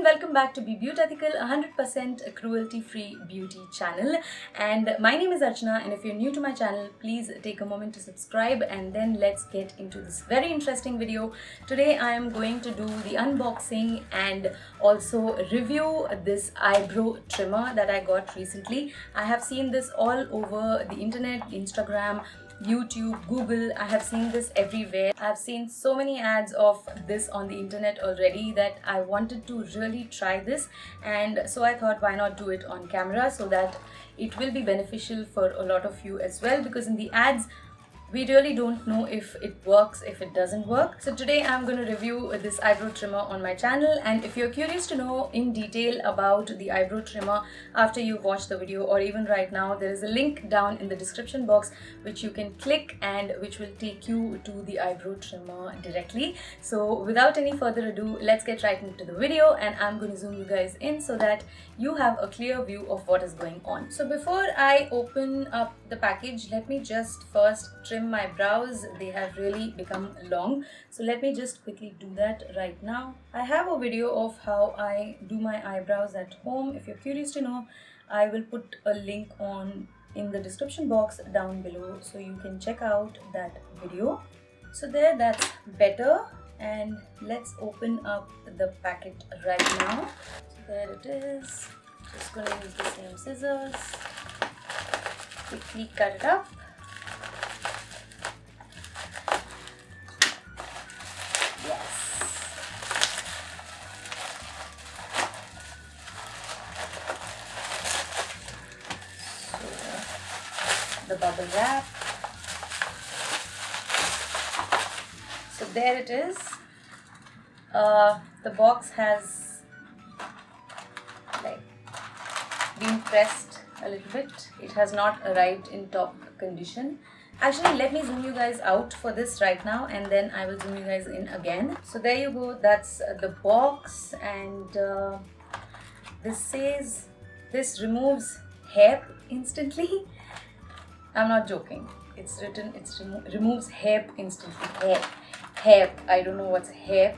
and welcome back to Be Beautethical, 100% cruelty-free beauty channel. And my name is Archana, and if you're new to my channel, please take a moment to subscribe and then let's get into this very interesting video. Today I am going to do the unboxing and also review this eyebrow trimmer that I got recently. I have seen this all over the internet, Instagram, YouTube, Google. I have seen this everywhere. I have seen so many ads of this on the internet already that I wanted to really try this, and so I thought, why not do it on camera so that it will be beneficial for a lot of you as well, because in the ads we really don't know if it works, if it doesn't work. So today I'm going to review this eyebrow trimmer on my channel, and if you're curious to know in detail about the eyebrow trimmer after you've watched the video or even right now, there is a link down in the description box which you can click and which will take you to the eyebrow trimmer directly. So without any further ado, let's get right into the video, and I'm going to zoom you guys in so that you have a clear view of what is going on. So before I open up the package, let me just first trim my brows. They have really become long, so let me just quickly do that right now. I have a video of how I do my eyebrows at home. If you're curious to know, I will put a link on in the description box down below so you can check out that video. So there, that's better, and let's open up the packet right now. So there it is. Just gonna use the same scissors, quickly cut it up. The bubble wrap. So there it is. The box has like been pressed a little bit. It has not arrived in top condition. Actually, let me zoom you guys out for this right now, and then I will zoom you guys in again. So there you go. That's the box, and this says this removes hair instantly. I'm not joking. It's written, removes hair instantly. Hair. I don't know what's hair.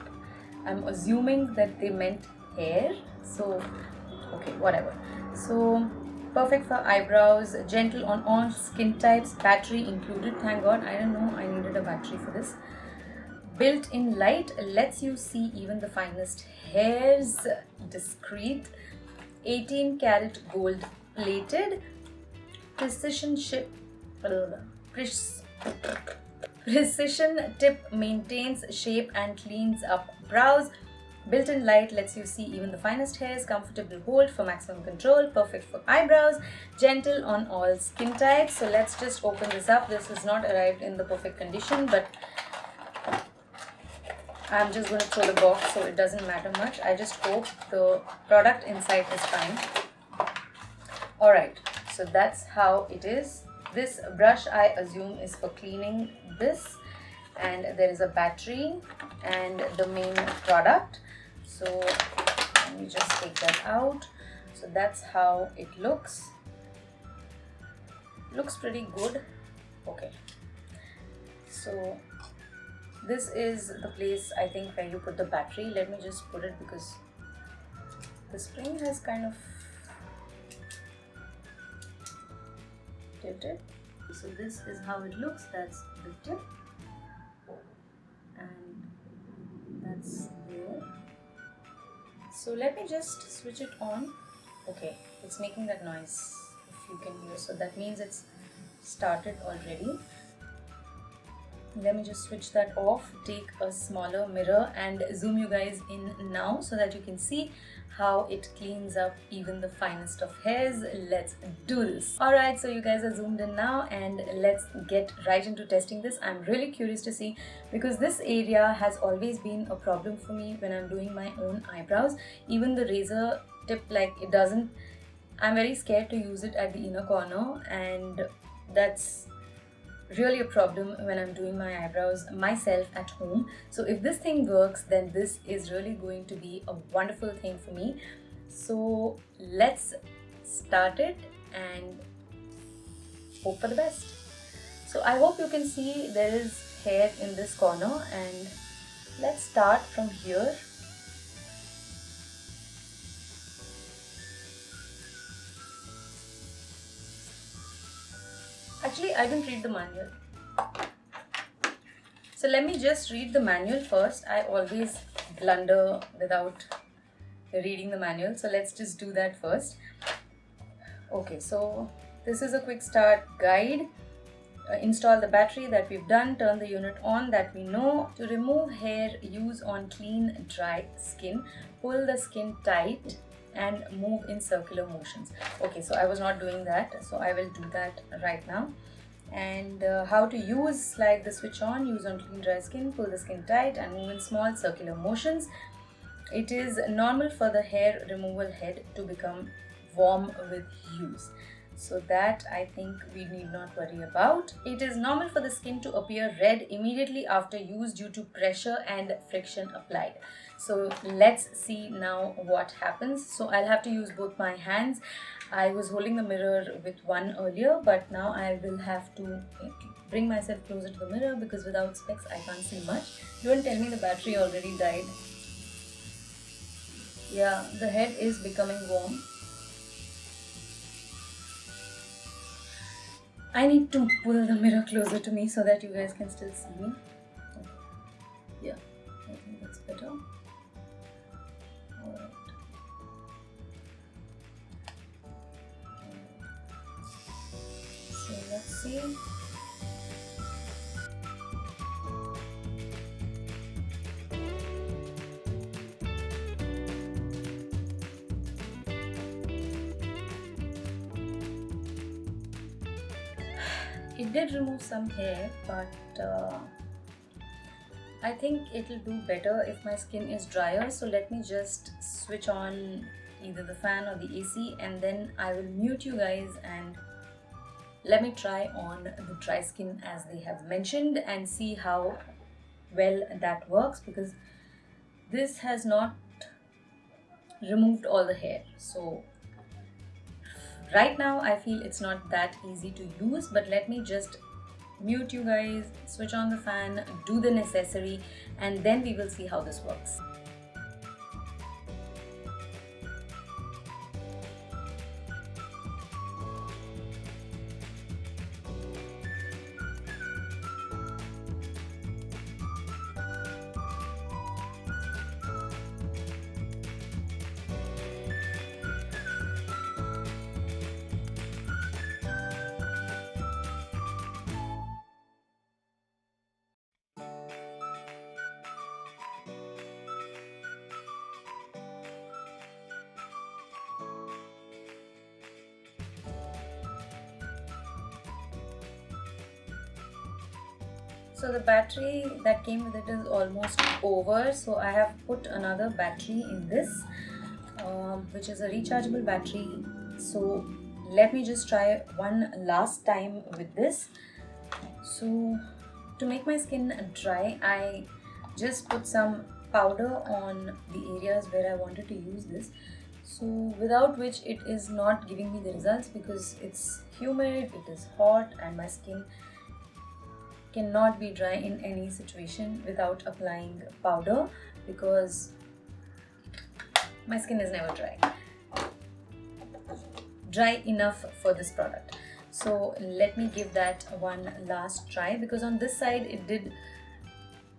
I'm assuming that they meant hair. So, okay, whatever. So, perfect for eyebrows, gentle on all skin types, battery included. Thank God. I don't know. I needed a battery for this. Built-in light lets you see even the finest hairs. Discreet. 18 karat gold plated. Precision tip maintains shape and cleans up brows. Built-in light lets you see even the finest hairs. Comfortable hold for maximum control. Perfect for eyebrows. Gentle on all skin types. So let's just open this up. This has not arrived in the perfect condition, but I'm just going to throw the box, so it doesn't matter much. I just hope the product inside is fine. Alright, so that's how it is. This brush, I assume, is for cleaning this, and there is a battery and the main product. So let me just take that out. So that's how it looks. Looks pretty good. Okay, so this is the place, I think, where you put the battery. Let me just put it, because the spring has kind of tilted. So this is how it looks. That's the tip, and that's there. So let me just switch it on. Okay, it's making that noise, if you can hear. So that means it's started already. Let me just switch that off, take a smaller mirror and zoom you guys in now so that you can see how it cleans up even the finest of hairs. Let's do this. Alright, so you guys are zoomed in now, and let's get right into testing this. I'm really curious to see, because this area has always been a problem for me when I'm doing my own eyebrows. Even the razor tip, like, it doesn't, I'm very scared to use it at the inner corner, and that's really a problem when I'm doing my eyebrows myself at home. So if this thing works, then this is really going to be a wonderful thing for me. So let's start it and hope for the best. So I hope you can see there is hair in this corner, and let's start from here. Actually, I didn't read the manual. So let me just read the manual first. I always blunder without reading the manual. So let's just do that first. Okay, so this is a quick start guide. Install the battery that we've done, turn the unit on that we know. To remove hair, use on clean, dry skin. Pull the skin tight and move in circular motions. Okay, so I was not doing that, so I will do that right now. And how to use: slide the switch on, use on clean, dry skin, pull the skin tight and move in small circular motions. It is normal for the hair removal head to become warm with use. So that I think we need not worry about. It is normal for the skin to appear red immediately after use due to pressure and friction applied. So let's see now what happens. So I'll have to use both my hands. I was holding the mirror with one earlier, but now I will have to bring myself closer to the mirror because without specs I can't see much. Don't tell me the battery already died. Yeah, the head is becoming warm. I need to pull the mirror closer to me so that you guys can still see me. Okay. Yeah, I think that's better. Alright. So let's see. It did remove some hair, but I think it'll do better if my skin is drier. So let me just switch on either the fan or the AC and then I will mute you guys and let me try on the dry skin as they have mentioned and see how well that works, because this has not removed all the hair. So right now I feel it's not that easy to use, but let me just mute you guys, switch on the fan, do the necessary, and then we will see how this works. So the battery that came with it is almost over, so I have put another battery in this, which is a rechargeable battery. So let me just try one last time with this. So to make my skin dry, I just put some powder on the areas where I wanted to use this, so without which it is not giving me the results because it's humid, it is hot, and my skin cannot be dry in any situation without applying powder because my skin is never dry enough for this product. So let me give that one last try, because on this side it did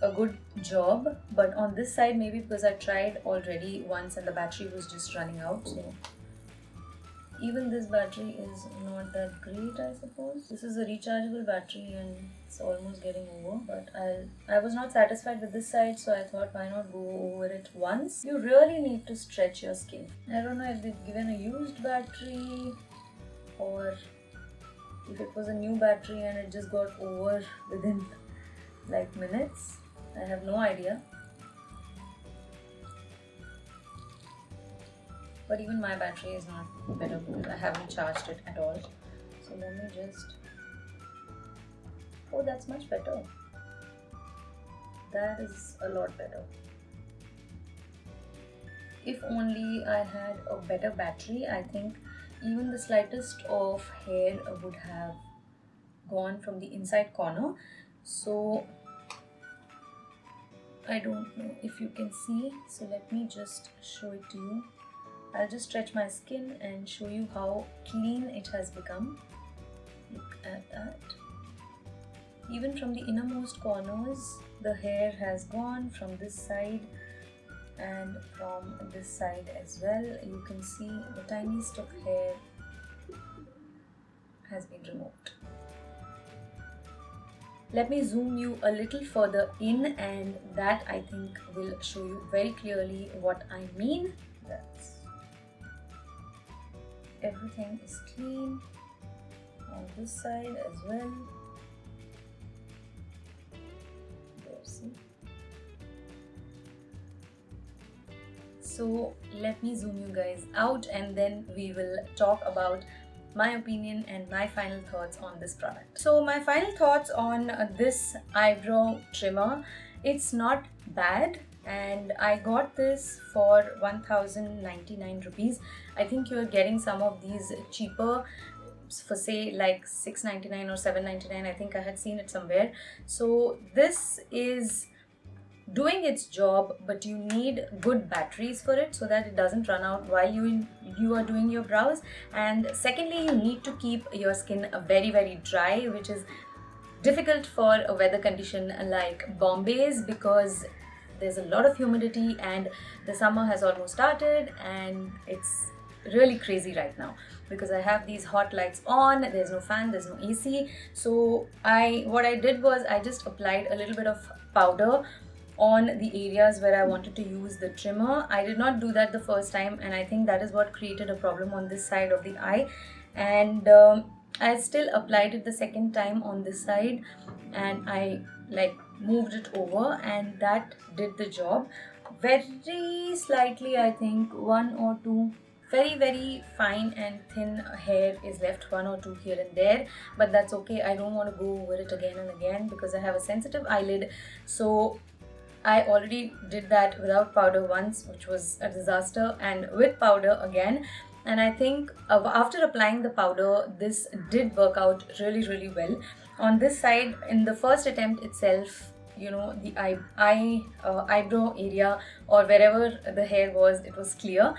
a good job, but on this side maybe because I tried already once and the battery was just running out. So even this battery is not that great, I suppose. This is a rechargeable battery and it's almost getting over, but I was not satisfied with this side, so I thought why not go over it once. You really need to stretch your skin. I don't know if they've given a used battery or if it was a new battery and it just got over within like minutes. I have no idea. But even my battery is not better because I haven't charged it at all. So let me just... Oh, that's much better. That is a lot better. If only I had a better battery, I think even the slightest of hair would have gone from the inside corner. So I don't know if you can see. So let me just show it to you. I'll just stretch my skin and show you how clean it has become. Look at that. Even from the innermost corners, the hair has gone from this side and from this side as well. You can see the tiniest of hair has been removed. Let me zoom you a little further in, and that I think will show you very clearly what I mean. That's everything is clean on this side as well. There, see. So let me zoom you guys out, and then we will talk about my opinion and my final thoughts on this product. So my final thoughts on this eyebrow trimmer, it's not bad, and I got this for 1099 rupees. I think you're getting some of these cheaper for say like 699 or 799. I think I had seen it somewhere. So this is doing its job, but you need good batteries for it so that it doesn't run out while you are doing your brows. And secondly, you need to keep your skin very dry, which is difficult for a weather condition like Bombay's, because there's a lot of humidity and the summer has almost started and it's really crazy right now because I have these hot lights on, there's no fan, there's no AC. So what I did was I just applied a little bit of powder on the areas where I wanted to use the trimmer. I did not do that the first time, and I think that is what created a problem on this side of the eye. And I still applied it the second time on this side, and I like moved it over, and that did the job. Very slightly, I think one or two very fine and thin hair is left, one or two here and there, but that's okay. I don't want to go over it again and again because I have a sensitive eyelid. So I already did that without powder once, which was a disaster, and with powder again. And I think after applying the powder, this did work out really well. On this side, in the first attempt itself, you know, the eyebrow area or wherever the hair was, it was clear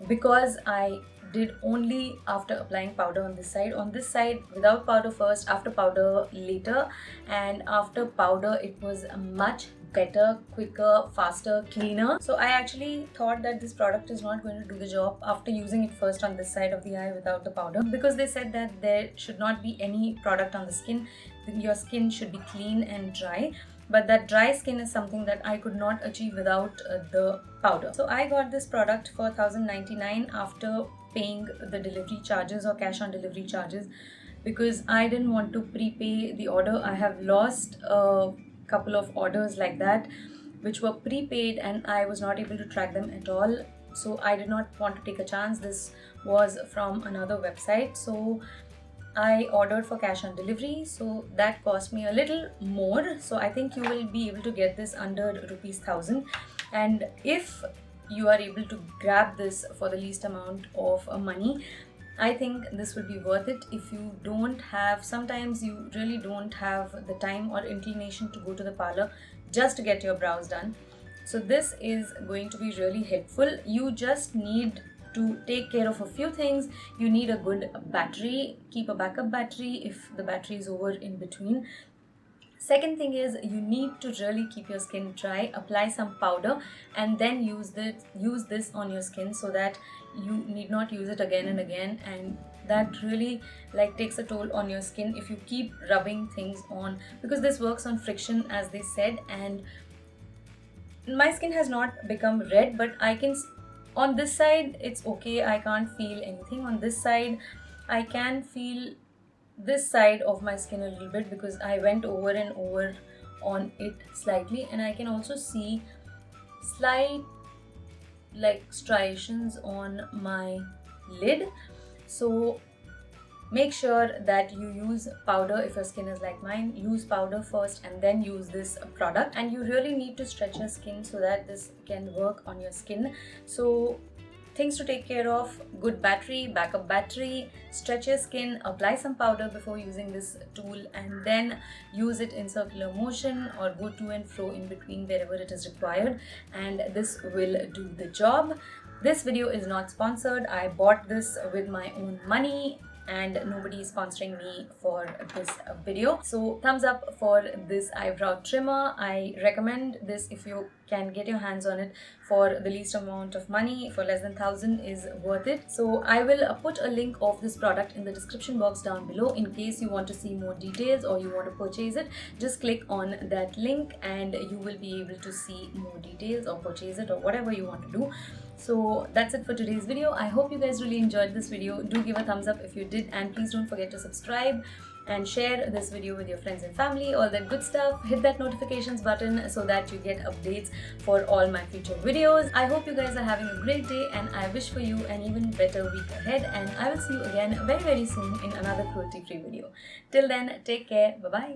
because I did only after applying powder on this side. On this side, without powder first, after powder later, and after powder it was much better, quicker, faster, cleaner. So I actually thought that this product is not going to do the job after using it first on this side of the eye without the powder, because they said that there should not be any product on the skin. Your skin should be clean and dry, but that dry skin is something that I could not achieve without the powder. So I got this product for 1099 after paying the delivery charges or cash on delivery charges, because I didn't want to prepay the order. I have lost a couple of orders like that which were prepaid and I was not able to track them at all. So I did not want to take a chance. This was from another website, so I ordered for cash on delivery, so that cost me a little more. So I think you will be able to get this under rupees 1000, and if you are able to grab this for the least amount of money, I think this will be worth it. If you don't have, sometimes you really don't have the time or inclination to go to the parlor just to get your brows done, so this is going to be really helpful. You just need to take care of a few things. You need a good battery. Keep a backup battery if the battery is over in between. Second thing is you need to really keep your skin dry. Apply some powder and then use this on your skin so that you need not use it again and again, and that really like takes a toll on your skin if you keep rubbing things on, because this works on friction as they said. And my skin has not become red, but I can, on this side it's okay, I can't feel anything. On this side I can feel this side of my skin a little bit because I went over and over on it slightly, and I can also see slight like striations on my lid. So make sure that you use powder. If your skin is like mine, use powder first and then use this product. And you really need to stretch your skin so that this can work on your skin. So things to take care of: good battery, backup battery, stretch your skin, apply some powder before using this tool, and then use it in circular motion or go to and fro in between wherever it is required, and this will do the job. This video is not sponsored. I bought this with my own money. and nobody is sponsoring me for this video. So thumbs up for this eyebrow trimmer. I recommend this if you can get your hands on it for the least amount of money. For less than 1,000 is worth it. So I will put a link of this product in the description box down below in case you want to see more details or you want to purchase it. Just click on that link and you will be able to see more details or purchase it or whatever you want to do. So that's it for today's video. I hope you guys really enjoyed this video. Do give a thumbs up if you did, and please don't forget to subscribe and share this video with your friends and family, all that good stuff. Hit that notifications button so that you get updates for all my future videos. I hope you guys are having a great day, and I wish for you an even better week ahead, and I will see you again very soon in another cruelty free video. Till then, take care. Bye bye.